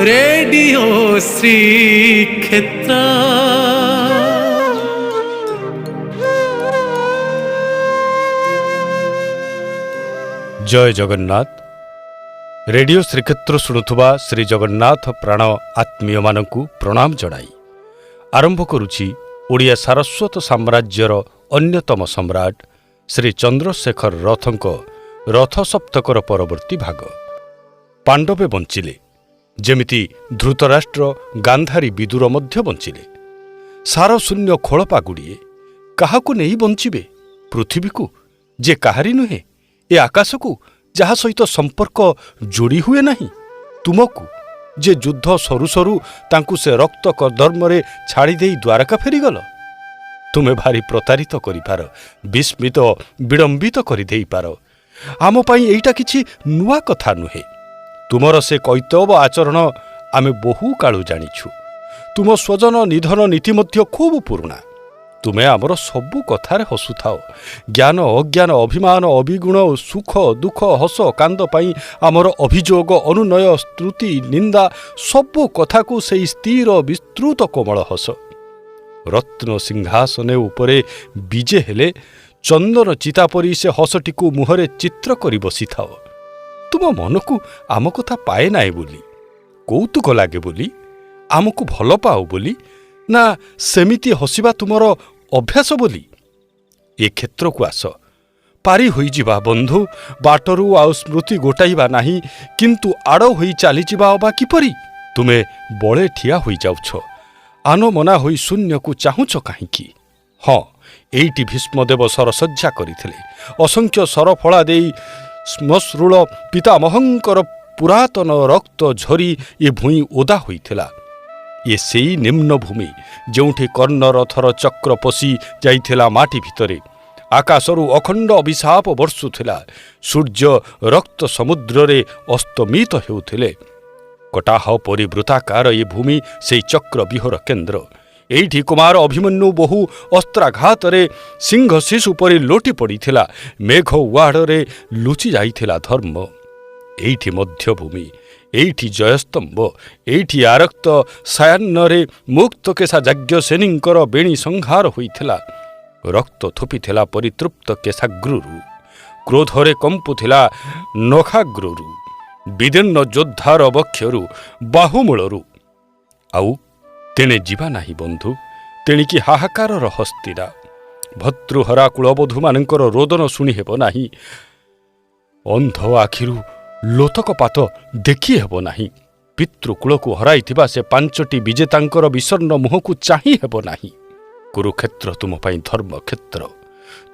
Radio Shrikshetra. ଜୟ Jagannath. Radio Shrikshetra ଶୁଣୁଥିବା Shri Jagannath ପ୍ରାଣ ଆତ୍ମୀୟମାନଙ୍କୁ ପ୍ରଣାମ ଜଣାଇ ଆରମ୍ଭ କରୁଛି ଓଡ଼ିଆ ସାରସ୍ୱତ ସାମ୍ରାଜ୍ୟର ଅନ୍ୟତମ ସମ୍ରାଟ ଶ୍ରୀ ଚନ୍ଦ୍ରଶେଖର ରଥଙ୍କ ରଥ ସପ୍ତକର ପରବର୍ତ୍ତୀ ଭାଗ। ପାଣ୍ଡବେ ବଞ୍ଚିଲେ, ଯେମିତି ଧୃତରାଷ୍ଟ୍ର ଗାନ୍ଧାରୀ ବିଦୁର ମଧ୍ୟ ବଞ୍ଚିଲେ। ସାରଶୂନ୍ୟ ଖୋଳପାଗୁଡ଼ିଏ କାହାକୁ ନେଇ ବଞ୍ଚିବେ? ପୃଥିବୀକୁ, ଯେ କାହାରି ନୁହେଁ, ଏ ଆକାଶକୁ, ଯାହା ସହିତ ସମ୍ପର୍କ ଯୋଡ଼ି ହୁଏ ନାହିଁ, ତୁମକୁ, ଯେ ଯୁଦ୍ଧ ସରୁ ସରୁ ତାଙ୍କୁ ସେ ରକ୍ତ କର୍ଦ୍ଦମରେ ଛାଡ଼ିଦେଇ ଦ୍ୱାରକା ଫେରିଗଲ। ତୁମେ ଭାରି ପ୍ରତାରିତ କରିପାର, ବିସ୍ମିତ ବିଡ଼ମ୍ବିତ କରିଦେଇପାର। ଆମ ପାଇଁ ଏଇଟା କିଛି ନୂଆ କଥା ନୁହେଁ। ତୁମର ସେ କୈତବ ଆଚରଣ ଆମେ ବହୁ କାଳୁ ଜାଣିଛୁ। ତୁମ ସ୍ୱଜନ ନିଧନ ନୀତି ମଧ୍ୟ ଖୁବ୍ ପୁରୁଣା। ତୁମେ ଆମର ସବୁ କଥାରେ ହସୁଥାଅ। ଜ୍ଞାନ ଅଜ୍ଞାନ, ଅଭିମାନ ଅଭିଗୁଣ, ସୁଖ ଦୁଃଖ, ହସ କାନ୍ଦ ପାଇଁ ଆମର ଅଭିଯୋଗ, ଅନୁନୟ, ସ୍ତୁତି, ନିନ୍ଦା, ସବୁ କଥାକୁ ସେଇ ସ୍ଥିର ବିସ୍ତୃତ କୋମଳ ହସ। ରତ୍ନ ସିଂହାସନ ଉପରେ ବିଜେ ହେଲେ ଚନ୍ଦନ ଚିତା ପରି ସେ ହସଟିକୁ ମୁହଁରେ ଚିତ୍ର କରି ବସିଥାଅ। ତୁମ ମନକୁ ଆମ କଥା ପାଏ ନାହିଁ ବୋଲି, କୌତୁକ ଲାଗେ ବୋଲି, ଆମକୁ ଭଲ ପାଅ ବୋଲି, ନା ସେମିତି ହସିବା ତୁମର ଅଭ୍ୟାସ ବୋଲି? ଏ କ୍ଷେତ୍ରକୁ ଆସ, ପାରି ହୋଇଯିବା ବନ୍ଧୁ। ବାଟରୁ ଆଉ ସ୍ମୃତି ଗୋଟାଇବା ନାହିଁ, କିନ୍ତୁ ଆଡ଼ ହୋଇ ଚାଲିଯିବା ଅବା କିପରି? ତୁମେ ବଳେ ଠିଆ ହୋଇଯାଉଛ, ଆନମନା ହୋଇ ଶୂନ୍ୟକୁ ଚାହୁଁଛ କାହିଁକି? ହଁ, ଏଇଠି ଭୀଷ୍ମଦେବ ସରସଜ୍ଜା କରିଥିଲେ। ଅସଂଖ୍ୟ ସରଫଳା ଦେଇ ଶ୍ମଶ୍ରୁଳ ପିତାମହଙ୍କର ପୁରାତନ ରକ୍ତ ଝରି ଏ ଭୂଇଁ ଓଦା ହୋଇଥିଲା। ଏ ସେଇ ନିମ୍ନଭୂମି ଯେଉଁଠି କର୍ଣ୍ଣରଥର ଚକ୍ର ପଶି ଯାଇଥିଲା ମାଟି ଭିତରେ। ଆକାଶରୁ ଅଖଣ୍ଡ ଅଭିଶାପ ବର୍ଷୁଥିଲା। ସୂର୍ଯ୍ୟ ରକ୍ତ ସମୁଦ୍ରରେ ଅସ୍ତମିତ ହେଉଥିଲେ। କଟାହ ପରି ବୃତ୍ତାକାର ଏ ଭୂମି ସେଇ ଚକ୍ର ବିହର କେନ୍ଦ୍ର। ଏଇଠି କୁମାର ଅଭିମନ୍ୟୁ ବହୁ ଅସ୍ତ୍ରାଘାତରେ ସିଂହ ଶିଶୁ ପରି ଲୋଟି ପଡ଼ିଥିଲା। ମେଘ ଉଆଡ଼ରେ ଲୁଚି ଯାଇଥିଲା ଧର୍ମ। ଏଇଠି ମଧ୍ୟଭୂମି, ଏଇଠି ଜୟସ୍ତମ୍ଭ, ଏଇଠି ଆରକ୍ତ ସାୟାହ୍ନରେ ମୁକ୍ତକେଶା ଯାଜ୍ଞସେନୀଙ୍କର ବେଣୀ ସଂହାର ହୋଇଥିଲା। ରକ୍ତ ଥୋପିଥିଲା ପରିତୃପ୍ତ କେଶାଗ୍ରରୁ, କ୍ରୋଧରେ କମ୍ପୁଥିଲା ନଖାଗ୍ରରୁ, ବିଦୀର୍ଣ୍ଣ ଯୋଦ୍ଧାର ବକ୍ଷରୁ, ବାହୁମୂଳରୁ। ଆଉ ତେଣେ ଯିବା ନାହିଁ ବନ୍ଧୁ, ତେଣିକି ହାହାକାରର ହସ୍ତିରା। ଭର୍ତ୍ତୃହରା କୁଳବଧୂମାନଙ୍କର ରୋଦନ ଶୁଣି ହେବ ନାହିଁ। ଅନ୍ଧ ଆଖିରୁ ଲୋତକପାତ ଦେଖି ହେବ ନାହିଁ। ପିତୃକୂଳକୁ ହରାଇଥିବା ସେ ପାଞ୍ଚଟି ବିଜେତାଙ୍କର ବିଷର୍ଣ୍ଣ ମୁହଁକୁ ଚାହିଁ ହେବ ନାହିଁ। କୁରୁକ୍ଷେତ୍ର ତୁମ ପାଇଁ ଧର୍ମକ୍ଷେତ୍ର।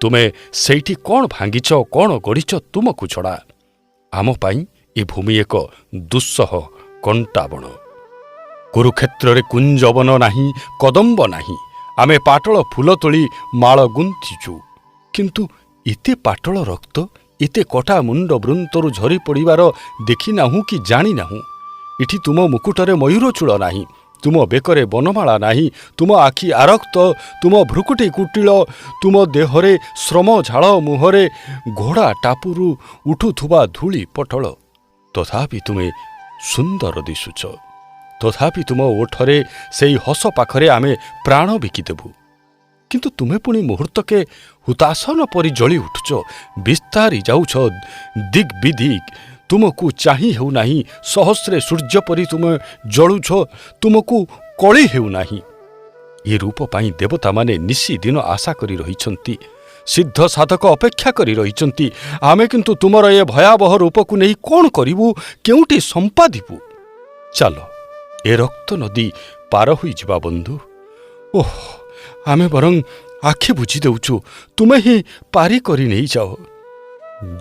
ତୁମେ ସେଇଠି କ'ଣ ଭାଙ୍ଗିଛ, କ'ଣ ଗଢ଼ିଛ, ତୁମକୁ ଛଡ଼ା। ଆମ ପାଇଁ ଏ ଭୂମି ଏକ ଦୁଃସହ କଣ୍ଟାବଣ। କୁରୁକ୍ଷେତ୍ରରେ କୁଞ୍ଜବନ ନାହିଁ, କଦମ୍ବ ନାହିଁ। ଆମେ ପାଟଳ ଫୁଲ ତୋଳି ମାଳ ଗୁନ୍ଥିଛୁ, କିନ୍ତୁ ଏତେ ପାଟଳ ରକ୍ତ, ଏତେ କଟା ମୁଣ୍ଡ ବୃନ୍ତରୁ ଝରି ପଡ଼ିବାର ଦେଖିନାହୁଁ କି ଜାଣିନାହୁଁ। ଏଠି ତୁମ ମୁକୁଟରେ ମୟୂର ଚୂଳ ନାହିଁ, ତୁମ ବେକରେ ବନମାଳା ନାହିଁ, ତୁମ ଆଖି ଆରକ୍ତ, ତୁମ ଭ୍ରୁକୁଟି କୁଟିଳ, ତୁମ ଦେହରେ ଶ୍ରମ ଝାଳ, ମୁହଁରେ ଘୋଡ଼ା ଟାପୁରୁ ଉଠୁଥିବା ଧୂଳି ପଟଳ। ତଥାପି ତୁମେ ସୁନ୍ଦର ଦିଶୁଛ। ତଥାପି ତୁମ ଓଠରେ ସେଇ ହସ ପାଖରେ ଆମେ ପ୍ରାଣ ବିକିଦେବୁ। କିନ୍ତୁ ତୁମେ ପୁଣି ମୁହୂର୍ତ୍ତକେ ହୁତାସନ ପରି ଜଳି ଉଠୁଛ, ବିସ୍ତାରି ଯାଉଛ ଦିଗ୍ ବିଦିଗ୍। ତୁମକୁ ଚାହିଁ ହେଉନାହିଁ। ସହସ୍ରେ ସୂର୍ଯ୍ୟ ପରି ତୁମେ ଜଳୁଛ, ତୁମକୁ କଳି ହେଉନାହିଁ। ଏ ରୂପ ପାଇଁ ଦେବତାମାନେ ନିଶିଦିନ ଆଶା କରି ରହିଛନ୍ତି, ସିଦ୍ଧ ସାଧକ ଅପେକ୍ଷା କରି ରହିଛନ୍ତି। ଆମେ କିନ୍ତୁ ତୁମର ଏ ଭୟାବହ ରୂପକୁ ନେଇ କ'ଣ କରିବୁ, କେଉଁଠି ସମ୍ପାଦିବୁ? ଚାଲ, ଏ ରକ୍ତ ନଦୀ ପାର ହୋଇଯିବା ବନ୍ଧୁ। ଓଃ, ଆମେ ବରଂ ଆଖି ବୁଜି ଦେଉଛୁ, ତୁମେ ହିଁ ପାରି କରି ନେଇଯାଅ।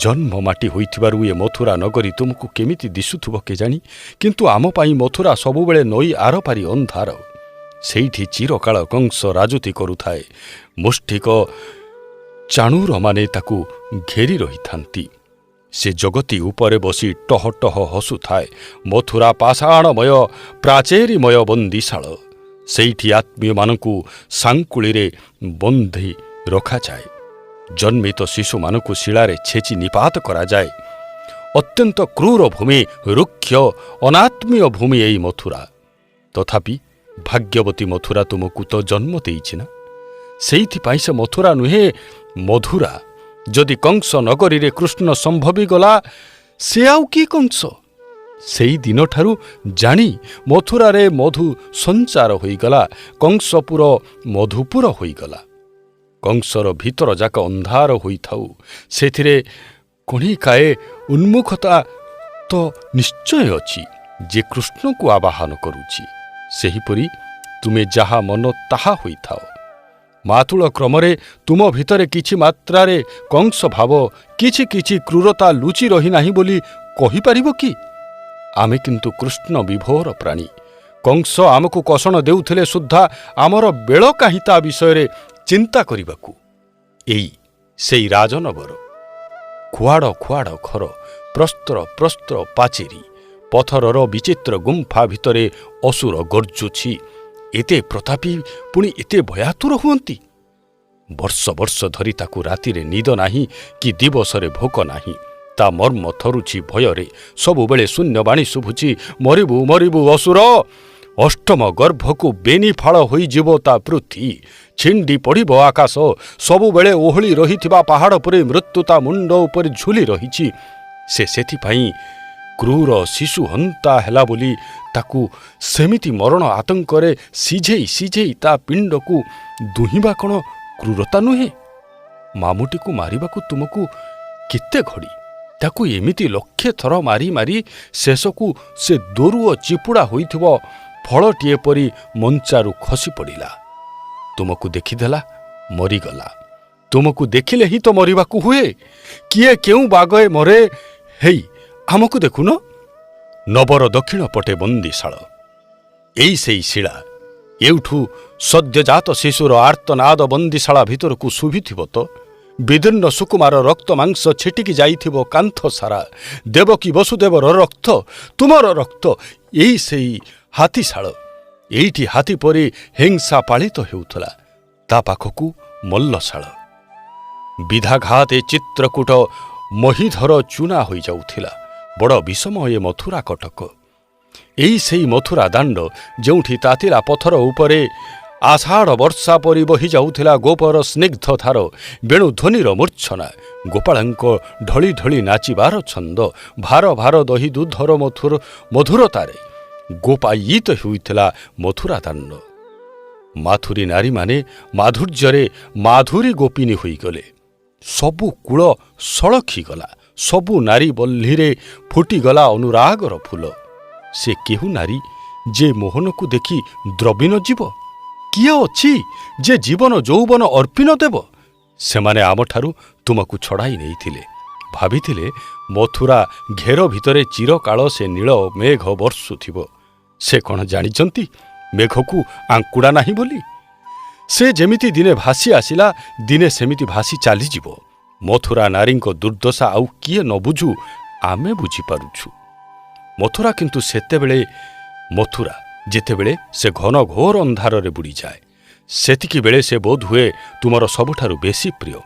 ଜନ୍ମ ମାଟି ହୋଇଥିବାରୁ ଏ ମଥୁରା ନଗରୀ ତୁମକୁ କେମିତି ଦିଶୁଥିବ କେଜାଣି, କିନ୍ତୁ ଆମ ପାଇଁ ମଥୁରା ସବୁବେଳେ ନଈ ଆରପାରି ଅନ୍ଧାର। ସେଇଠି ଚିରକାଳ କଂସ ରାଜୁତି କରୁଥାଏ। ମୁଷ୍ଠିକ ଚାଣୁରମାନେ ତାକୁ ଘେରି ରହିଥାନ୍ତି। ସେ ଜଗତି ଉପରେ ବସି ଟହ ଟହ ହସୁଥାଏ। ମଥୁରା ପାଷାଣମୟ ପ୍ରାଚେରୀମୟ ବନ୍ଦିଶାଳ। ସେଇଠି ଆତ୍ମୀୟମାନଙ୍କୁ ସାଙ୍କୁଳିରେ ବନ୍ଧି ରଖାଯାଏ। ଜନ୍ମିତ ଶିଶୁମାନଙ୍କୁ ଶିଳାରେ ଛେଚି ନିପାତ କରାଯାଏ। ଅତ୍ୟନ୍ତ କ୍ରୂର ଭୂମି, ରୁକ୍ଷ ଅନାତ୍ମୀୟ ଭୂମି ଏଇ ମଥୁରା। ତଥାପି ଭାଗ୍ୟବତୀ ମଥୁରା ତୁମକୁ ତ ଜନ୍ମ ଦେଇଛି ନା, ସେଇଥିପାଇଁ ସେ ମଥୁରା ନୁହେଁ ମଧୁରା। ଯଦି କଂସ ନଗରୀରେ କୃଷ୍ଣ ସମ୍ଭବି ଗଲା, ସେ ଆଉ କି କଂସ? ସେଇ ଦିନଠାରୁ ଜାଣି ମଥୁରାରେ ମଧୁ ସଞ୍ଚାର ହୋଇଗଲା, କଂସପୁର ମଧୁପୁର ହୋଇଗଲା। କଂସର ଭିତର ଯାକ ଅନ୍ଧାର ହୋଇଥାଉ, ସେଥିରେ କଣିକାଏ ଉନ୍ମୁଖତା ତ ନିଶ୍ଚୟ ଅଛି, ଯେ କୃଷ୍ଣକୁ ଆବାହନ କରୁଛି। ସେହିପରି ତୁମେ ଯାହା ମନ ତାହା ହୋଇଥାଅ। ମାତୁଳ କ୍ରମରେ ତୁମ ଭିତରେ କିଛି ମାତ୍ରାରେ କଂସ ଭାବ, କିଛି କିଛି କ୍ରୂରତା ଲୁଚି ରହିନାହିଁ ବୋଲି କହିପାରିବ କି? ଆମେ କିନ୍ତୁ କୃଷ୍ଣ ବିଭୋର ପ୍ରାଣୀ। କଂସ ଆମକୁ କଷଣ ଦେଉଥିଲେ ସୁଦ୍ଧା ଆମର ବେଳ କାହିଁ ତା ବିଷୟରେ ଚିନ୍ତା କରିବାକୁ। ଏଇ ସେଇ ରାଜନଗର, ଖୁଆଡ଼ ଖୁଆଡ଼ ଘର, ପ୍ରସ୍ତର ପ୍ରସ୍ତର ପାଚେରୀ, ପଥରର ବିଚିତ୍ର ଗୁମ୍ଫା ଭିତରେ ଅସୁର ଗର୍ଜୁଛି। ଏତେ ପ୍ରତାପୀ ପୁଣି ଏତେ ଭୟାତୁର ହୁଅନ୍ତି। ବର୍ଷ ବର୍ଷ ଧରି ତାକୁ ରାତିରେ ନିଦ ନାହିଁ କି ଦିବସରେ ଭୋକ ନାହିଁ। ତା ମର୍ମ ଥରୁଛି ଭୟରେ, ସବୁବେଳେ ଶୂନ୍ୟବାଣୀ ଶୁଭୁଛି, ମରିବୁ ମରିବୁ ଅସୁର। ଅଷ୍ଟମ ଗର୍ଭକୁ ବେନିଫାଳ ହୋଇଯିବ ତା ପୃଥ୍ୱୀ, ଛିଣ୍ଡି ପଡ଼ିବ ଆକାଶ। ସବୁବେଳେ ଓହଳି ରହିଥିବା ପାହାଡ଼ ପରି ମୃତ୍ୟୁ ତା ମୁଣ୍ଡ ଉପରେ ଝୁଲି ରହିଛି। ସେ ସେଥିପାଇଁ କ୍ରୂର ଶିଶୁ ହନ୍ତା ହେଲା ବୋଲି ତାକୁ ସେମିତି ମରଣ ଆତଙ୍କରେ ସିଝେଇ ସିଝେଇ ତା ପିଣ୍ଡକୁ ଦୁହିଁବା କ'ଣ କ୍ରୂରତା ନୁହେଁ? ମାମୁଟିକୁ ମାରିବାକୁ ତୁମକୁ କେତେ ଘଡ଼ି, ତାକୁ ଏମିତି ଲକ୍ଷେ ଥର ମାରି ମାରି ଶେଷକୁ ସେ ଦୋରୁଅ ଚିପୁଡ଼ା ହୋଇଥିବ ଫଳଟିଏ ପରି ମଞ୍ଚାରୁ ଖସି ପଡ଼ିଲା। ତୁମକୁ ଦେଖିଦେଲା, ମରିଗଲା। ତୁମକୁ ଦେଖିଲେ ହିଁ ତ ମରିବାକୁ ହୁଏ। କିଏ କେଉଁ ବାଗଏ ମରେ, ହେଇ ଆମକୁ ଦେଖୁନ। ନବର ଦକ୍ଷିଣ ପଟେ ବନ୍ଦୀଶାଳ। ଏଇ ସେଇ ଶିଳା। ଏଉଠୁ ସଦ୍ୟଜାତ ଶିଶୁର ଆର୍ତ୍ତନାଦ ବନ୍ଦୀଶାଳା ଭିତରକୁ ଶୁଭିଥିବ ତ। ବିଦୀର୍ଣ୍ଣ ସୁକୁମାର ରକ୍ତ ମାଂସ ଛିଟିକି ଯାଇଥିବ କାନ୍ଥ ସାରା। ଦେବକୀ ବସୁଦେବର ରକ୍ତ, ତୁମର ରକ୍ତ। ଏଇ ସେଇ ହାତୀଶାଳ। ଏଇଠି ହାତୀ ପରି ହିଂସା ପାଳିତ ହେଉଥିଲା। ତା ପାଖକୁ ମଲ୍ଲଶାଳ। ବିଧାଘାତ ଏ ଚିତ୍ରକୂଟ ମହୀଧର ଚୁନା ହୋଇଯାଉଥିଲା। ବଡ଼ ବିଷମ ଏ ମଥୁରା କଟକ। ଏଇ ସେଇ ମଥୁରା ଦାଣ୍ଡ, ଯେଉଁଠି ତାତିଲା ପଥର ଉପରେ ଆଷାଢ଼ ବର୍ଷା ପରି ବହି ଯାଉଥିଲା ଗୋପର ସ୍ନିଗ୍ଧ ଧାର, ବେଣୁଧ୍ୱନିର ମୂର୍ଚ୍ଛନା, ଗୋପାଳଙ୍କ ଢଳି ଢଳି ନାଚିବାର ଛନ୍ଦ, ଭାର ଭାର ଦହି ଦୁଧର ମଧୁରତାରେ ଗୋପାୟିତ ହୋଇଥିଲା ମଥୁରା ଦାଣ୍ଡ। ମାଥୁରୀ ନାରୀମାନେ ମାଧୁର୍ଯ୍ୟରେ ମାଧୁରୀ ଗୋପିନୀ ହୋଇଗଲେ। ସବୁ କୂଳ ସଳଖିଗଲା, ସବୁ ନାରୀ ବହ୍ନିରେ ଫୁଟିଗଲା ଅନୁରାଗର ଫୁଲ। ସେ କେଉଁ ନାରୀ ଯେ ମୋହନକୁ ଦେଖି ଦ୍ରବି ନ ଯିବ? କିଏ ଅଛି ଯେ ଜୀବନ ଯୌବନ ଅର୍ପି ନ ଦେବ? ସେମାନେ ଆମଠାରୁ ତୁମକୁ ଛଡ଼ାଇ ନେଇଥିଲେ। ଭାବିଥିଲେ ମଥୁରା ଘେର ଭିତରେ ଚିରକାଳ ସେ ନୀଳ ମେଘ ବର୍ଷୁଥିବ। ସେ କ'ଣ ଜାଣିଛନ୍ତି ମେଘକୁ ଆଙ୍କୁଡ଼ା ନାହିଁ ବୋଲି? ସେ ଯେମିତି ଦିନେ ଭାସି ଆସିଲା, ଦିନେ ସେମିତି ଭାସି ଚାଲିଯିବ। ମଥୁରା ନାରୀଙ୍କ ଦୁର୍ଦ୍ଦଶା ଆଉ କିଏ ନ ବୁଝୁ, ଆମେ ବୁଝିପାରୁଛୁ। ମଥୁରା କିନ୍ତୁ ସେତେବେଳେ ମଥୁରା ଯେତେବେଳେ ସେ ଘନ ଘୋର ଅନ୍ଧାରରେ ବୁଡ଼ିଯାଏ। ସେତିକିବେଳେ ସେ ବୋଧହୁଏ ତୁମର ସବୁଠାରୁ ବେଶୀ ପ୍ରିୟ।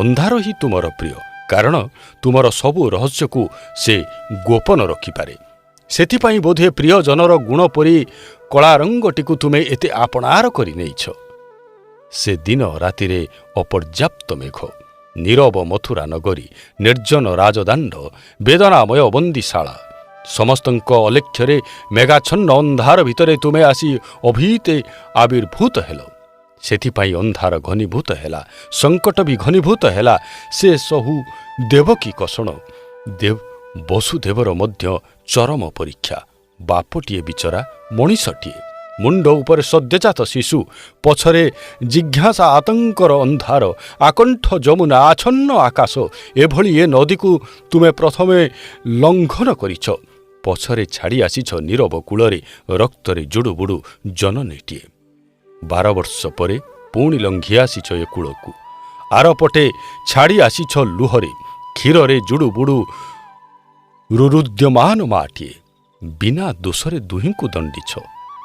ଅନ୍ଧାର ହିଁ ତୁମର ପ୍ରିୟ, କାରଣ ତୁମର ସବୁ ରହସ୍ୟକୁ ସେ ଗୋପନ ରଖିପାରେ। ସେଥିପାଇଁ ବୋଧେ ପ୍ରିୟଜନର ଗୁଣ ପରି କଳା ରଙ୍ଗଟିକୁ ତୁମେ ଏତେ ଆପଣାର କରି ନେଇଛ। ସେ ଦିନ ରାତିରେ ଅପର୍ଯ୍ୟାପ୍ତ ମେଘ, ନୀରବ ମଥୁରା ନଗରୀ, ନିର୍ଜନ ରାଜଦାଣ୍ଡ, ବେଦନାମୟ ବନ୍ଦୀଶାଳା, ସମସ୍ତଙ୍କ ଅଲେଖ୍ୟରେ ମେଘାଚ୍ଛନ୍ନ ଅନ୍ଧାର ଭିତରେ ତୁମେ ଆସି ଅଭୀତେ ଆବିର୍ଭୂତ ହେଲ। ସେଥିପାଇଁ ଅନ୍ଧାର ଘନୀଭୂତ ହେଲା, ସଙ୍କଟ ବି ଘନୀଭୂତ ହେଲା। ସେ ସହୁ ଦେବକୀ କଷଣ, ବସୁଦେବର ମଧ୍ୟ ଚରମ ପରୀକ୍ଷା। ବାପଟିଏ ବିଚରା ମଣିଷଟିଏ, ମୁଣ୍ଡ ଉପରେ ସଦ୍ୟଜାତ ଶିଶୁ, ପଛରେ ଜିଜ୍ଞାସା ଆତଙ୍କର ଅନ୍ଧାର, ଆକଣ୍ଠ ଯମୁନା, ଆଚ୍ଛନ୍ନ ଆକାଶ। ଏଭଳି ଏ ନଦୀକୁ ତୁମେ ପ୍ରଥମେ ଲଙ୍ଘନ କରିଛ, ପଛରେ ଛାଡ଼ି ଆସିଛ ନୀରବ କୂଳରେ ରକ୍ତରେ ଜୁଡ଼ୁବୁଡ଼ୁ ଜନନୀଟିଏ। 12 ବର୍ଷ ପରେ ପୁଣି ଲଙ୍ଘି ଆସିଛ ଏ କୂଳକୁ। ଆରପଟେ ଛାଡ଼ି ଆସିଛ ଲୁହରେ କ୍ଷୀରରେ ଜୁଡ଼ୁବୁଡ଼ୁ ରୁରୁଦ୍ୟମାନ ମାଟିଏ। ବିନା ଦୋଷରେ ଦୁହିଁଙ୍କୁ ଦଣ୍ଡିଛ।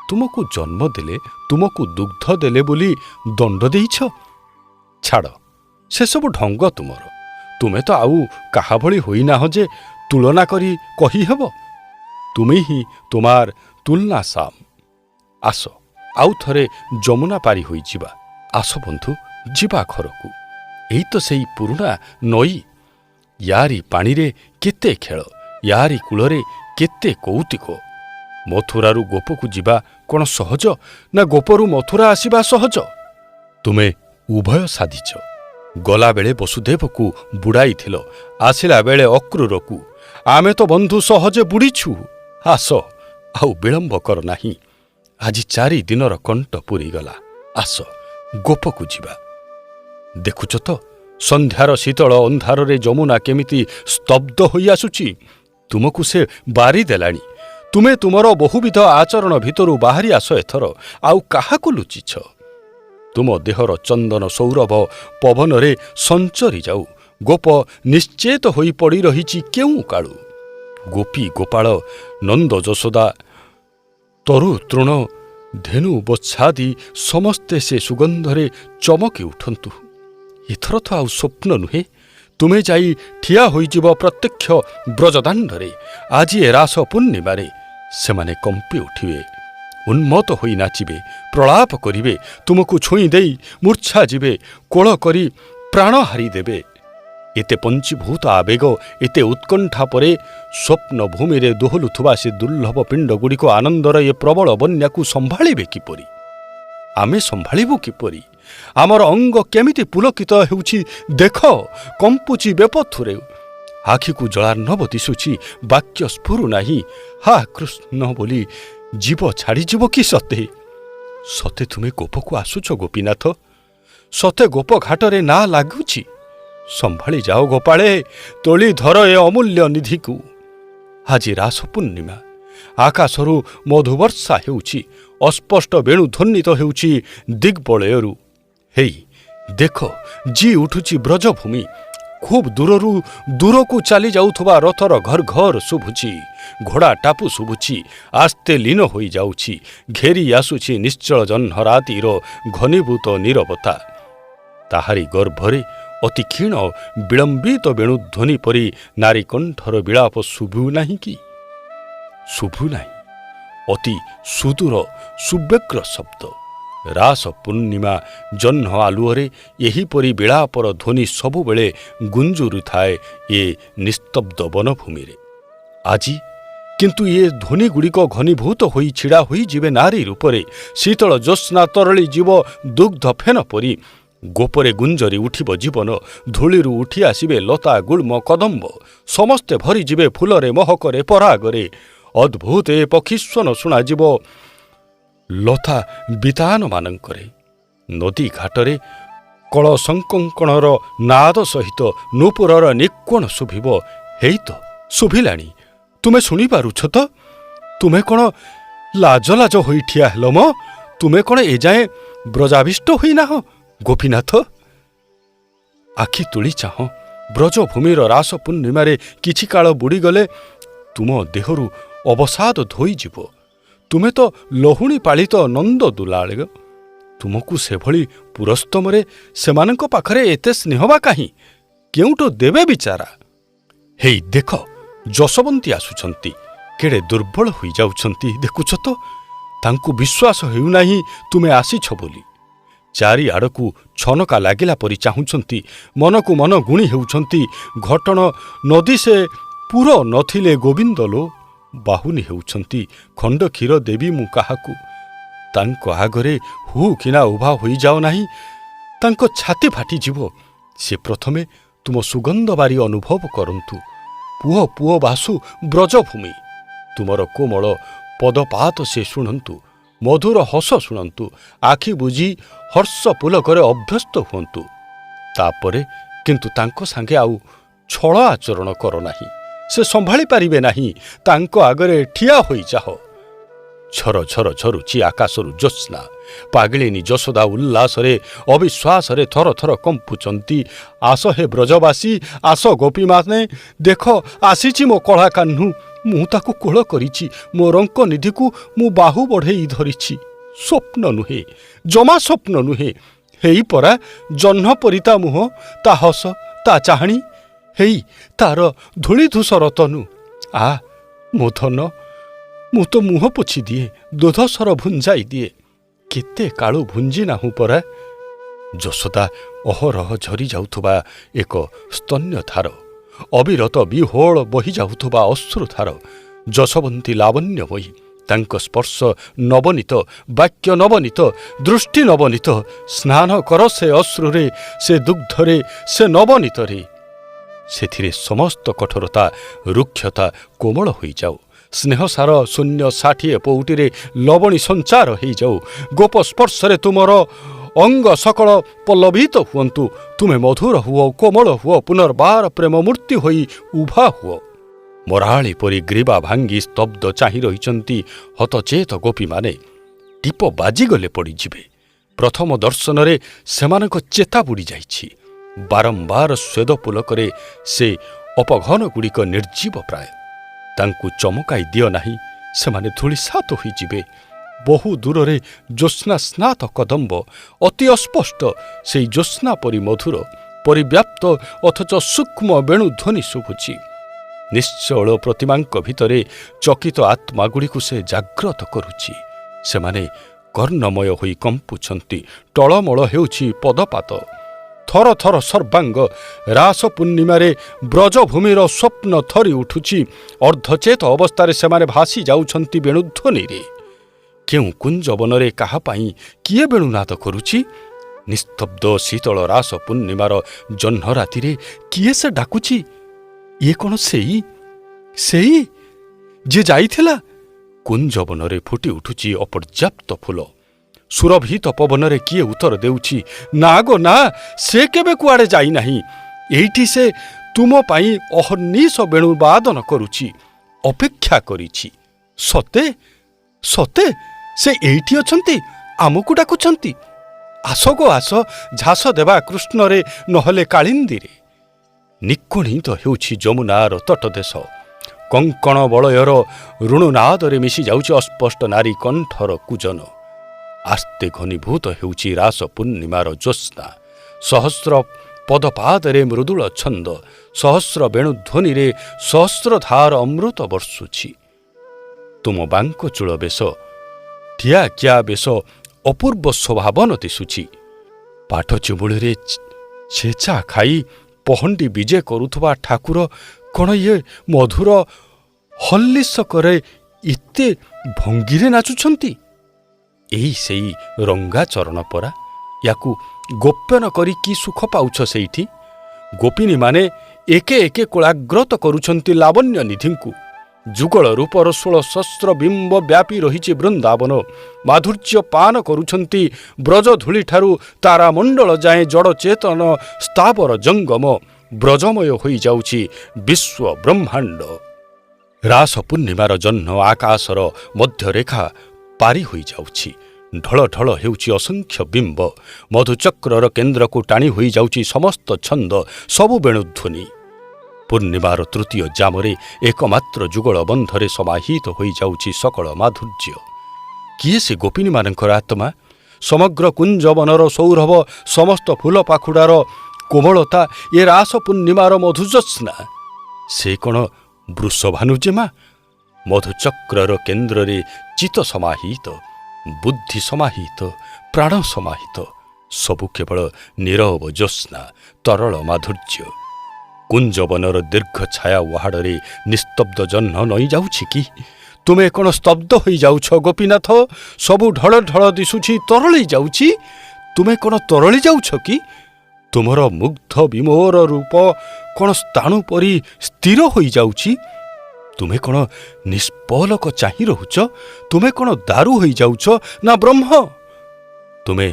ତୁମକୁ ଜନ୍ମ ଦେଲେ, ତୁମକୁ ଦୁଗ୍ଧ ଦେଲେ ବୋଲି ଦଣ୍ଡ ଦେଇଛ। ଛାଡ଼, ସେସବୁ ଢଙ୍ଗ ତୁମର। ତୁମେ ତ ଆଉ କାହା ଭଳି ହୋଇନାହ ଯେ ତୁଳନା କରି କହିହେବ? ତୁମେ ହିଁ ତୁମାର ତୁଲନା ସାମ। ଆସ ଆଉ ଥରେ ଯମୁନା ପାରି ହୋଇଯିବା। ଆସ ବନ୍ଧୁ, ଯିବା ଘରକୁ। ଏଇ ତ ସେଇ ପୁରୁଣା ନଈ। ୟାରି ପାଣିରେ କେତେ ଖେଳ, ୟାରି କୂଳରେ କେତେ କୌତୁକ। ମଥୁରାରୁ ଗୋପକୁ ଯିବା କ'ଣ ସହଜ, ନା ଗୋପରୁ ମଥୁରା ଆସିବା ସହଜ? ତୁମେ ଉଭୟ ସାଧିଛ। ଗଲାବେଳେ ବସୁଦେବକୁ ବୁଡ଼ାଇଥିଲ, ଆସିଲା ବେଳେ ଅକ୍ରୁରକୁ। ଆମେ ତ ବନ୍ଧୁ ସହଜେ ବୁଡ଼ିଛୁ। ଆସ, ଆଉ ବିଳମ୍ବ କର ନାହିଁ। ଆଜି 4 ଦିନର କଣ୍ଟ ପୂରିଗଲା। ଆସ ଗୋପକୁ ଯିବା। ଦେଖୁଛ ତ, ସନ୍ଧ୍ୟାର ଶୀତଳ ଅନ୍ଧାରରେ ଯମୁନା କେମିତି ସ୍ତବ୍ଧ ହୋଇ ଆସୁଛି। ତୁମକୁ ସେ ବାରି ଦେଲାଣି। ତୁମେ ତୁମର ବହୁବିଧ ଆଚରଣ ଭିତରୁ ବାହାରି ଆସ ଏଥର। ଆଉ କାହାକୁ ଲୁଚିଛ? ତୁମ ଦେହର ଚନ୍ଦନ ସୌରଭ ପବନରେ ସଞ୍ଚରି ଯାଉ। ଗୋପ ନିଶ୍ଚେତ ହୋଇ ପଡ଼ି ରହିଛି କେଉଁ କାଳୁ। ଗୋପୀ ଗୋପାଳ, ନନ୍ଦ ଯଶୋଦା, ତରୁ ତୃଣ, ଧେନୁ ବତ୍ସାଦି ସମସ୍ତେ ସେ ସୁଗନ୍ଧରେ ଚମକି ଉଠନ୍ତୁ। ଏଥର ତ ଆଉ ସ୍ୱପ୍ନ ନୁହେଁ। ତୁମେ ଯାଇ ଠିଆ ହୋଇଯିବ ପ୍ରତ୍ୟକ୍ଷ ବ୍ରଜଦାଣ୍ଡରେ। ଆଜି ଏ ରାସ ପୂର୍ଣ୍ଣିମାରେ ସେମାନେ କମ୍ପି ଉଠିବେ, ଉନ୍ମତ୍ତ ହୋଇ ନାଚିବେ, ପ୍ରଳାପ କରିବେ। ତୁମକୁ ଛୁଇଁ ଦେଇ ମୂର୍ଚ୍ଛା ଯିବେ, କୋଳ କରି ପ୍ରାଣ ହାରିଦେବେ। ଏତେ ପଞ୍ଚୀଭୂତ ଆବେଗ, ଏତେ ଉତ୍କଣ୍ଠା ପରେ ସ୍ୱପ୍ନ ଭୂମିରେ ଦୋହଲୁଥିବା ସେ ଦୁର୍ଲଭ ପିଣ୍ଡଗୁଡ଼ିକ ଆନନ୍ଦର ଏ ପ୍ରବଳ ବନ୍ୟାକୁ ସମ୍ଭାଳିବେ କିପରି? ଆମେ ସମ୍ଭାଳିବୁ କିପରି? ଆମର ଅଙ୍ଗ କେମିତି ପୁଲକିତ ହେଉଛି ଦେଖ, କମ୍ପୁଛି ବେପଥୁରେ। ଆଖିକୁ ଜଳାର୍ଣ୍ଣବ ଦିଶୁଛି, ବାକ୍ୟ ସ୍ଫୁରୁ ନାହିଁ। ହା କୃଷ୍ଣ ବୋଲି ଜୀବ ଛାଡ଼ିଯିବ କି ସତେ? ସତେ ତୁମେ ଗୋପକୁ ଆସୁଛ ଗୋପୀନାଥ? ସତେ ଗୋପ ଘାଟରେ ନାଁ ଲାଗୁଛି? ସମ୍ଭାଳି ଯାଅ ଗୋପାଳେ, ତୋଳି ଧର ଏ ଅମୂଲ୍ୟ ନିଧିକୁ। ଆଜି ରାସ ପୂର୍ଣ୍ଣିମା। ଆକାଶରୁ ମଧୁବର୍ଷା ହେଉଛି, ଅସ୍ପଷ୍ଟ ବେଣୁ ଧ୍ୱନିତ ହେଉଛି ଦିଗ୍ବଳୟରୁ। ହେଇ ଦେଖ, ଜି ଉଠୁଛି ବ୍ରଜଭୂମି। ଖୁବ୍ ଦୂରରୁ ଦୂରକୁ ଚାଲି ଯାଉଥିବା ରଥର ଘର ଘର ଶୁଭୁଛି। ଘୋଡ଼ା ଟାପୁ ଶୁଭୁଛି, ଆସ୍ତେ ଲୀନ ହୋଇଯାଉଛି। ଘେରି ଆସୁଛି ନିଶ୍ଚଳ ଜହ୍ନ ରାତିର ଘନୀଭୂତ ନୀରବତା। ତାହାରି ଗର୍ଭରେ ଅତି କ୍ଷୀଣ ବିଳମ୍ବିତ ବେଣୁଧ୍ୱନି ପରି ନାରୀ କଣ୍ଠର ବିଳାପ ଶୁଭୁ ନାହିଁ କି? ଶୁଭୁ ନାହିଁ। ଅତି ସୁଦୂର ସୁବ୍ୟଗ୍ର ଶବ୍ଦ। ରାସ ପୂର୍ଣ୍ଣିମା ଜହ୍ନ ଆଲୁଅରେ ଏହିପରି ବିଳାପର ଧ୍ୱନି ସବୁବେଳେ ଗୁଞ୍ଜୁରୁଥାଏ ଏ ନିସ୍ତବ୍ଧ ବନଭୂମିରେ। ଆଜି କିନ୍ତୁ ଏ ଧ୍ୱନିଗୁଡ଼ିକ ଘନୀଭୂତ ହୋଇ ଛିଡ଼ା ହୋଇଯିବେ ନାରୀ ରୂପରେ। ଶୀତଳ ଜ୍ୟୋତ୍ସ୍ନା ତରଳି ଯିବ ଦୁଗ୍ଧ ଫେନ ପରି। ଗୋପରେ ଗୁଞ୍ଜରି ଉଠିବ ଜୀବନ। ଧୂଳିରୁ ଉଠି ଆସିବେ ଲତା ଗୁଳ୍ମ କଦମ୍ବ। ସମସ୍ତେ ଭରିଯିବେ ଫୁଲରେ, ମହକରେ, ପରାଗରେ। ଅଦ୍ଭୁତ ଏ ପକ୍ଷୀସ୍ୱନ ଶୁଣାଯିବ ଲତା ବିତାନମାନଙ୍କରେ। ନଦୀ ଘାଟରେ କଳ ସଂକଙ୍କଣର ନାଦ ସହିତ ନୂପୁରର ନିକ୍ୱଣ ଶୁଭିବ। ହେଇ ତ ଶୁଭିଲାଣି। ତୁମେ ଶୁଣିପାରୁଛ ତ? ତୁମେ କ'ଣ ଲାଜ ଲାଜ ହୋଇ ଠିଆ ହେଲ ମ? ତୁମେ କ'ଣ ଏଯାଏଁ ବ୍ରଜାବିଷ୍ଟ ହୋଇନାହଁ ଗୋପୀନାଥ? ଆଖି ତୁଳି ଚାହଁ। ବ୍ରଜଭୂମିର ରାସ ପୂର୍ଣ୍ଣିମାରେ କିଛି କାଳ ବୁଡ଼ିଗଲେ ତୁମ ଦେହରୁ ଅବସାଦ ଧୋଇଯିବ। ତୁମେ ତ ଲହୁଣୀ ପାଳିତ ନନ୍ଦ ଦୁଲାଳ। ତୁମକୁ ସେଭଳି ପୁରସ୍ତମରେ ସେମାନଙ୍କ ପାଖରେ ଏତେ ସ୍ନେହ ବା କାହିଁ? କେଉଁଠୁ ଦେବେ ବିଚାରା? ହେଇ ଦେଖ, ଯଶୋବନ୍ତୀ ଆସୁଛନ୍ତି। କେଡ଼େ ଦୁର୍ବଳ ହୋଇଯାଉଛନ୍ତି ଦେଖୁଛ ତ? ତାଙ୍କୁ ବିଶ୍ୱାସ ହେଉନାହିଁ ତୁମେ ଆସିଛ ବୋଲି। ଚାରିଆଡ଼କୁ ଛନକା ଲାଗିଲା ପରି ଚାହୁଁଛନ୍ତି। ମନକୁ ମନ ଗୁଣି ହେଉଛନ୍ତି। ଘଟଣ ନଦୀ ସେ ପୁର ନଥିଲେ ଗୋବିନ୍ଦ ଲୋ। ବାହୁନି ହେଉଛନ୍ତି। ଖଣ୍ଡ କ୍ଷୀର ଦେବି ମୁଁ କାହାକୁ? ତାଙ୍କ ଆଗରେ ହୁ କିନା ଉଭା ହୋଇଯାଅ ନାହିଁ। ତାଙ୍କ ଛାତି ଫାଟିଯିବ। ସେ ପ୍ରଥମେ ତୁମ ସୁଗନ୍ଧ ବାରି ଅନୁଭବ କରନ୍ତୁ। ପୁଅ ପୁଅ ବାସୁ ବ୍ରଜଭୂମି। ତୁମର କୋମଳ ପଦପାତ ସେ ଶୁଣନ୍ତୁ। ମଧୁର ହସ ଶୁଣନ୍ତୁ। ଆଖି ବୁଜି ହର୍ଷ ପୁଲକରେ ଅଭ୍ୟସ୍ତ ହୁଅନ୍ତୁ। ତାପରେ କିନ୍ତୁ ତାଙ୍କ ସାଙ୍ଗେ ଆଉ ଛଳ ଆଚରଣ କର ନାହିଁ। ସେ ସମ୍ଭାଳି ପାରିବେ ନାହିଁ। ତାଙ୍କ ଆଗରେ ଠିଆ ହୋଇଯାଅ। ଝର ଝର ଝରୁଛି ଆକାଶରୁ ଜ୍ୟୋତ୍ସ୍ନା। ପାଗଳିନୀ ଯଶୋଦା ଉଲ୍ଲାସରେ ଅବିଶ୍ୱାସରେ ଥର ଥର କମ୍ପୁଛନ୍ତି। ଆସ ହେ ବ୍ରଜବାସୀ, ଆସ ଗୋପୀମାନେ, ଦେଖ ଆସିଛି ମୋ କଳା କାହ୍ନୁ। ମୁଁ ତାକୁ କୋଳ କରିଛି। ମୋ ରଙ୍କ ନିଧିକୁ ମୁଁ ବାହୁ ବଢ଼େଇ ଧରିଛି। ସ୍ୱପ୍ନ ନୁହେଁ, ଜମା ସ୍ୱପ୍ନ ନୁହେଁ। ହେଇ ପରା ଜହ୍ନ ପରି ତା ମୁହଁ, ତା ହସ, ତା ଚାହାଣୀ। ହେଇ ତାର ଧୂଳିଧୂସର ତନୁ। ଆ ମୋ ଧନ, ମୁଁ ତ ମୁହଁ ପୋଛି ଦିଏ, ଦୁଧସର ଭୁଞ୍ଜାଇ ଦିଏ, କେତେ କାଳୁ ଭୁଞ୍ଜି ନାହୁଁ ପରା। ଯଶୋଦା ଅହରହ ଝରି ଯାଉଥିବା ଏକ ସ୍ତନ୍ୟଧାର, ଅବିରତ ବିହୋଳ ବହି ଯାଉଥିବା ଅଶ୍ରୁଧାର, ଯଶୋବନ୍ତୀ ଲାବଣ୍ୟମୟୀ, ତାଙ୍କ ସ୍ପର୍ଶ ନବନୀତ, ବାକ୍ୟ ନବନୀତ, ଦୃଷ୍ଟି ନବନୀତ। ସ୍ନାନ କର ସେ ଅଶ୍ରୁରେ, ସେ ଦୁଗ୍ଧରେ, ସେ ନବନୀତରେ। ସେଥିରେ ସମସ୍ତ କଠୋରତା, ରୁକ୍ଷତା କୋମଳ ହୋଇଯାଉ। ସ୍ନେହସାର ଶୂନ୍ୟ 60 ପଉଟିରେ ଲବଣୀ ସଞ୍ଚାର ହେଇଯାଉ। ଗୋପ ସ୍ପର୍ଶରେ ତୁମର ଅଙ୍ଗ ସକଳ ପଲ୍ଲବିତ ହୁଅନ୍ତୁ। ତୁମେ ମଧୁର ହୁଅ, କୋମଳ ହୁଅ, ପୁନର୍ବାର ପ୍ରେମ ମୂର୍ତ୍ତି ହୋଇ ଉଭା ହୁଅ। ମରାଳି ପରି ଗ୍ରୀବା ଭାଙ୍ଗି ସ୍ତବ୍ଧ ଚାହିଁ ରହିଛନ୍ତି ହତଚେତ ଗୋପୀମାନେ। ଟିପ ବାଜିଗଲେ ପଡ଼ିଯିବେ। ପ୍ରଥମ ଦର୍ଶନରେ ସେମାନଙ୍କ ଚେତା ବୁଡ଼ି ଯାଇଛି। ବାରମ୍ବାର ସ୍ୱେଦ ପୁଲକରେ ସେ ଅପଘନଗୁଡ଼ିକ ନିର୍ଜୀବ ପ୍ରାୟ। ତାଙ୍କୁ ଚମକାଇ ଦିଅ ନାହିଁ, ସେମାନେ ଧୂଳିସାତ ହୋଇଯିବେ। ବହୁ ଦୂରରେ ଜ୍ୟୋତ୍ସ୍ନା ସ୍ନାତ କଦମ୍ବ, ଅତି ଅସ୍ପଷ୍ଟ ସେହି ଜ୍ୟୋତ୍ସ୍ନା ପରି ମଧୁର, ପରିବ୍ୟାପ୍ତ ଅଥଚ ସୂକ୍ଷ୍ମ ବେଣୁଧ୍ୱନି ଶୁଭୁଛି। ନିଶ୍ଚଳ ପ୍ରତିମାଙ୍କ ଭିତରେ ଚକିତ ଆତ୍ମାଗୁଡ଼ିକୁ ସେ ଜାଗ୍ରତ କରୁଛି। ସେମାନେ କର୍ଣ୍ଣମୟ ହୋଇ କମ୍ପୁଛନ୍ତି। ଟଳମଳ ହେଉଛି ପଦପାତ। ଥର ଥର ସର୍ବାଙ୍ଗ। ରାସ ପୂର୍ଣ୍ଣିମାରେ ବ୍ରଜଭୂମିର ସ୍ୱପ୍ନ ଥରି ଉଠୁଛି। ଅର୍ଦ୍ଧଚେତ ଅବସ୍ଥାରେ ସେମାନେ ଭାସି ଯାଉଛନ୍ତି ବେଣୁଧ୍ୱନିରେ। କେଉଁ କୁଞ୍ଜବନରେ କାହା ପାଇଁ କିଏ ବେଣୁନାଦ କରୁଛି? ନିସ୍ତବ୍ଧ ଶୀତଳ ରାସ ପୂର୍ଣ୍ଣିମାର ଜହ୍ନ ରାତିରେ କିଏ ସେ ଡାକୁଛି? ଇଏ କ'ଣ ସେଇ ଯିଏ ଯାଇଥିଲା? କୁଞ୍ଜବନରେ ଫୁଟି ଉଠୁଛି ଅପର୍ଯ୍ୟାପ୍ତ ଫୁଲ। ସୁରଭିତ ପବନରେ କିଏ ଉତ୍ତର ଦେଉଛି, ନା ଗୋ ନା, ସେ କେବେ କୁଆଡ଼େ ଯାଇନାହିଁ। ଏଇଠି ସେ ତୁମ ପାଇଁ ଅହର୍ନିଶ ବେଣୁବାଦନ କରୁଛି, ଅପେକ୍ଷା କରିଛି। ସତେ ସତେ ସେ ଏଇଠି ଅଛନ୍ତି, ଆମକୁ ଡାକୁଛନ୍ତି। ଆସ ଗୋ ଆସ, ଝାସ ଦେବା କୃଷ୍ଣରେ, ନହେଲେ କାଳିନ୍ଦୀରେ। ନିକୁଣିତ ହେଉଛି ଯମୁନାର ତଟଦେଶ। କଙ୍କଣ ବଳୟର ଋଣୁନାଦରେ ମିଶି ଯାଉଛି ଅସ୍ପଷ୍ଟ ନାରୀ କଣ୍ଠର କୁଜନ। ଆସ୍ତେ ଘନୀଭୂତ ହେଉଛି ରାସ ପୂର୍ଣ୍ଣିମାର ଜ୍ୟୋତ୍ସ୍ନା। ସହସ୍ର ପଦପାଦରେ ମୃଦୁଳ ଛନ୍ଦ, ସହସ୍ର ବେଣୁଧ୍ୱନିରେ ସହସ୍ରଧାର ଅମୃତ ବର୍ଷୁଛି। ତୁମ ବାଙ୍କ ଚୂଳ ବେଶ, ଠିଆକିଆ ବେଶ ଅପୂର୍ବ ଶୋଭାବନ ଦିଶୁଛି। ପାଠ ଚିମୁଳିରେ ଛେଚା ଖାଇ ପହଣ୍ଡି ବିଜେ କରୁଥିବା ଠାକୁର କ'ଣ ଇଏ ମଧୁର ହଲ୍ଲିଶକରେ ଏତେ ଭଙ୍ଗୀରେ ନାଚୁଛନ୍ତି? ଏଇ ସେଇ ରଙ୍ଗାଚରଣ ପରା। ୟାକୁ ଗୋପନ କରି କି ସୁଖ ପାଉଛ ସେଇଠି? ଗୋପିନୀମାନେ ଏକେ ଏକେ କୋଳାଗ୍ରତ କରୁଛନ୍ତି ଲାବଣ୍ୟ ନିଧିଙ୍କୁ। ଯୁଗଳ ରୂପର 16 ବିମ୍ବ ବ୍ୟାପୀ ରହିଛି ବୃନ୍ଦାବନ। ମାଧୁର୍ଯ୍ୟ ପାନ କରୁଛନ୍ତି ବ୍ରଜଧୂଳିଠାରୁ ତାରାମଣ୍ଡଳ ଯାଏଁ ଜଡ଼ ଚେତନ ସ୍ଥାବର ଜଙ୍ଗମ। ବ୍ରଜମୟ ହୋଇଯାଉଛି ବିଶ୍ୱ ବ୍ରହ୍ମାଣ୍ଡ। ରାସ ପୂର୍ଣ୍ଣିମାର ଜହ୍ନ ଆକାଶର ମଧ୍ୟରେଖା ପାରି ହୋଇଯାଉଛି। ଢଳ ଢଳ ହେଉଛି ଅସଂଖ୍ୟ ବିମ୍ବ। ମଧୁଚକ୍ରର କେନ୍ଦ୍ରକୁ ଟାଣି ହୋଇଯାଉଛି ସମସ୍ତ ଛନ୍ଦ, ସବୁ ବେଣୁଧ୍ୱନି। ପୂର୍ଣ୍ଣିମାର ତୃତୀୟ ଜାମରେ ଏକମାତ୍ର ଯୁଗଳ ବନ୍ଧରେ ସମାହିତ ହୋଇଯାଉଛି ସକଳ ମାଧୁର୍ଯ୍ୟ। କିଏ ସେ ଗୋପିନୀମାନଙ୍କର ଆତ୍ମା? ସମଗ୍ର କୁଞ୍ଜବନର ସୌରଭ, ସମସ୍ତ ଫୁଲ ପାଖୁଡ଼ାର କୋମଳତା, ଏ ରାସ ପୂର୍ଣ୍ଣିମାର ମଧୁଜ୍ୟୋତ୍ସ୍ନା। ସେ କ'ଣ ବୃଷଭାନୁଜେମା? ମଧୁଚକ୍ରର କେନ୍ଦ୍ରରେ ଚିତ ସମାହିତ, ବୁଦ୍ଧି ସମାହିତ, ପ୍ରାଣ ସମାହିତ। ସବୁ କେବଳ ନୀରବ ଜ୍ୟୋତ୍ସ୍ନା, ତରଳ ମାଧୁର୍ଯ୍ୟ। କୁଞ୍ଜବନର ଦୀର୍ଘ ଛାୟା ଉହାଡ଼ରେ ନିସ୍ତବ୍ଧ ଜହ୍ନ ନଇଁ ଯାଉଛି କି? ତୁମେ କ'ଣ ସ୍ତବ୍ଧ ହୋଇଯାଉଛ ଗୋପୀନାଥ? ସବୁ ଢଳ ଢଳ ଦିଶୁଛି, ତରଳି ଯାଉଛି। ତୁମେ କ'ଣ ତରଳି ଯାଉଛ କି? ତୁମର ମୁଗ୍ଧ ବିମୋର ରୂପ କ'ଣ ସ୍ଥାଣୁ ପରି ସ୍ଥିର ହୋଇଯାଉଛି? ତୁମେ କ'ଣ ନିଷ୍ପଲକ ଚାହିଁ ରହୁଛ? ତୁମେ କ'ଣ ଦାରୁ ହୋଇଯାଉଛ ନା ବ୍ରହ୍ମ? ତୁମେ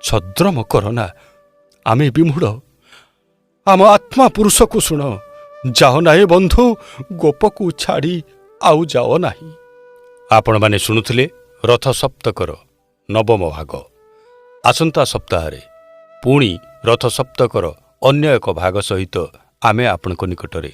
ଛଦ୍ରମକର ନା ଆମେ ବିମୂଢ଼? ଆମ ଆତ୍ମା ପୁରୁଷକୁ ଶୁଣ। ଯାଅ ନାହିଁ ବନ୍ଧୁ, ଗୋପକୁ ଛାଡ଼ି ଆଉ ଯାଅ ନାହିଁ। ଆପଣମାନେ ଶୁଣୁଥିଲେ ରଥ ସପ୍ତକର ନବମ ଭାଗ। ଆସନ୍ତା ସପ୍ତାହରେ ପୁଣି ରଥ ସପ୍ତକର ଅନ୍ୟ ଏକ ଭାଗ ସହିତ ଆମେ ଆପଣଙ୍କ ନିକଟରେ